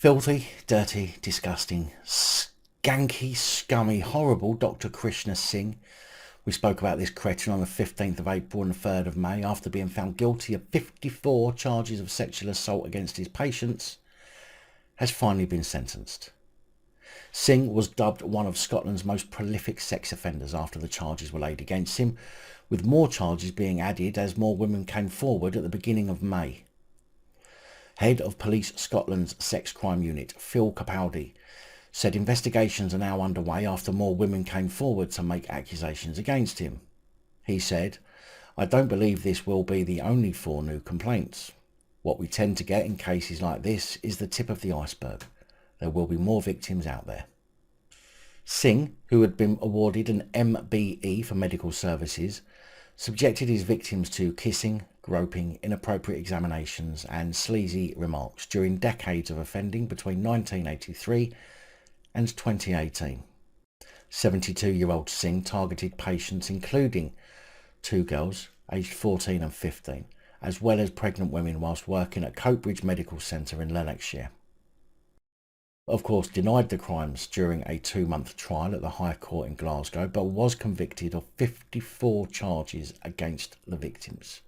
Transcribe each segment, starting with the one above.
Filthy, dirty, disgusting, skanky, scummy, horrible Dr. Krishna Singh. We spoke about this cretin on the 15th of April and the 3rd of May after being found guilty of 54 charges of sexual assault against his patients, has finally been sentenced. Singh was dubbed one of Scotland's most prolific sex offenders after the charges were laid against him, with more charges being added as more women came forward at the beginning of May. Head of Police Scotland's Sex Crime Unit, Phil Capaldi, said investigations are now underway after more women came forward to make accusations against him. He said, "I don't believe this will be the only 4 new complaints. What we tend to get in cases like this is the tip of the iceberg. There will be more victims out there." Singh, who had been awarded an MBE for medical services, subjected his victims to kissing, groping, inappropriate examinations and sleazy remarks during decades of offending between 1983 and 2018. 72-year-old Singh targeted patients including 2 girls aged 14 and 15, as well as pregnant women whilst working at Coatbridge Medical Centre in Lanarkshire. Of course, denied the crimes during a 2-month trial at the High Court in Glasgow, but was convicted of 54 charges against the victims.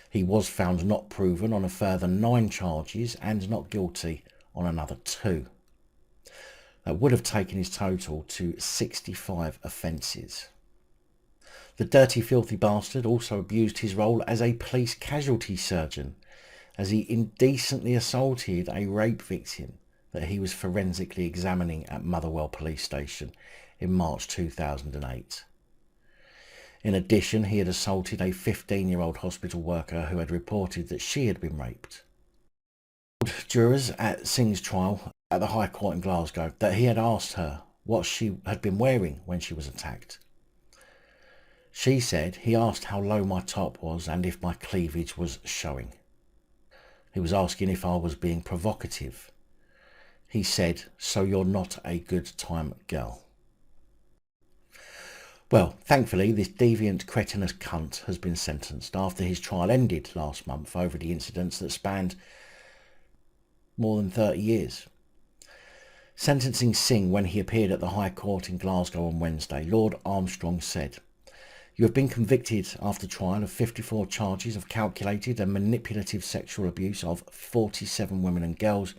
He was found not proven on a further 9 charges and not guilty on another 2. That would have taken his total to 65 offences. The dirty, filthy bastard also abused his role as a police casualty surgeon, as he indecently assaulted a rape victim that he was forensically examining at Motherwell Police Station in March 2008. In addition, he had assaulted a 15-year-old hospital worker who had reported that she had been raped. Jurors at Singh's trial at the High Court in Glasgow that he had asked her what she had been wearing when she was attacked. She said he asked how low my top was and if my cleavage was showing. He was asking if I was being provocative. He said, "So you're not a good time girl." Well, thankfully, this deviant, cretinous cunt has been sentenced after his trial ended last month over the incidents that spanned more than 30 years. Sentencing Singh when he appeared at the High Court in Glasgow on Wednesday, Lord Armstrong said, "You have been convicted after trial of 54 charges of calculated and manipulative sexual abuse of 47 women and girls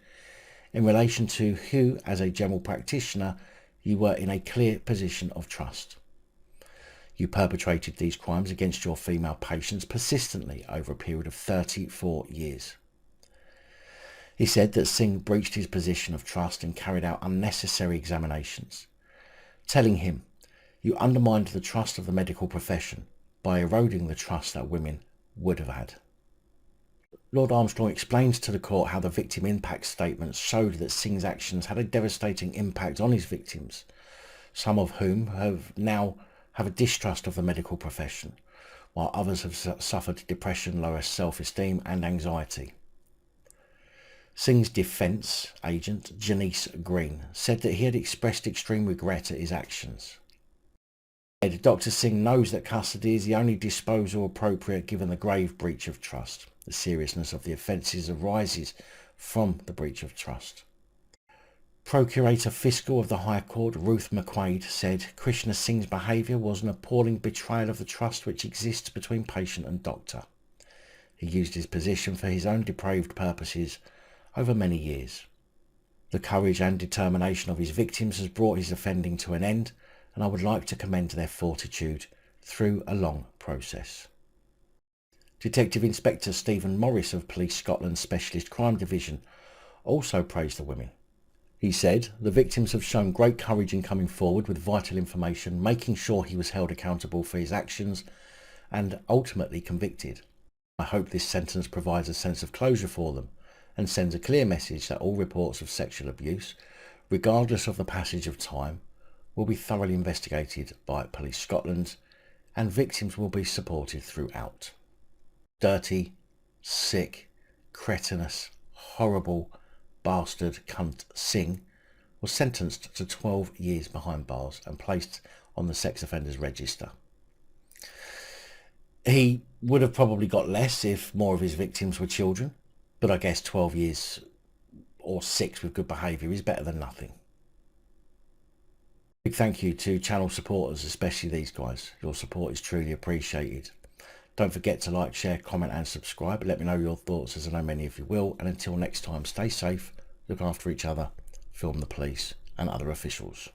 in relation to who, as a general practitioner, you were in a clear position of trust. You perpetrated these crimes against your female patients persistently over a period of 34 years. He said that Singh breached his position of trust and carried out unnecessary examinations, telling him, "You undermined the trust of the medical profession by eroding the trust that women would have had." Lord Armstrong explains to the court how the victim impact statements showed that Singh's actions had a devastating impact on his victims, some of whom now have a distrust of the medical profession, while others have suffered depression, lower self-esteem and anxiety. Singh's defence agent, Janice Green, said that he had expressed extreme regret at his actions. Dr. Singh knows that custody is the only disposal appropriate given the grave breach of trust. The seriousness of the offences arises from the breach of trust. Procurator Fiscal of the High Court, Ruth McQuaid, said Krishna Singh's behaviour was an appalling betrayal of the trust which exists between patient and doctor. He used his position for his own depraved purposes over many years. The courage and determination of his victims has brought his offending to an end, and I would like to commend their fortitude through a long process. Detective Inspector Stephen Morris of Police Scotland's Specialist Crime Division also praised the women. He said, "The victims have shown great courage in coming forward with vital information, making sure he was held accountable for his actions and ultimately convicted. I hope this sentence provides a sense of closure for them and sends a clear message that all reports of sexual abuse, regardless of the passage of time, will be thoroughly investigated by Police Scotland and victims will be supported throughout." Dirty, sick, cretinous, horrible bastard cunt Singh was sentenced to 12 years behind bars and placed on the sex offenders register. He would have probably got less if more of his victims were children, but I guess 12 years or 6 with good behaviour is better than nothing. Big thank you to channel supporters, especially these guys. Your support is truly appreciated. Don't forget to like, share, comment and subscribe. Let me know your thoughts, as I know many of you will. And until next time, stay safe, look after each other, film the police and other officials.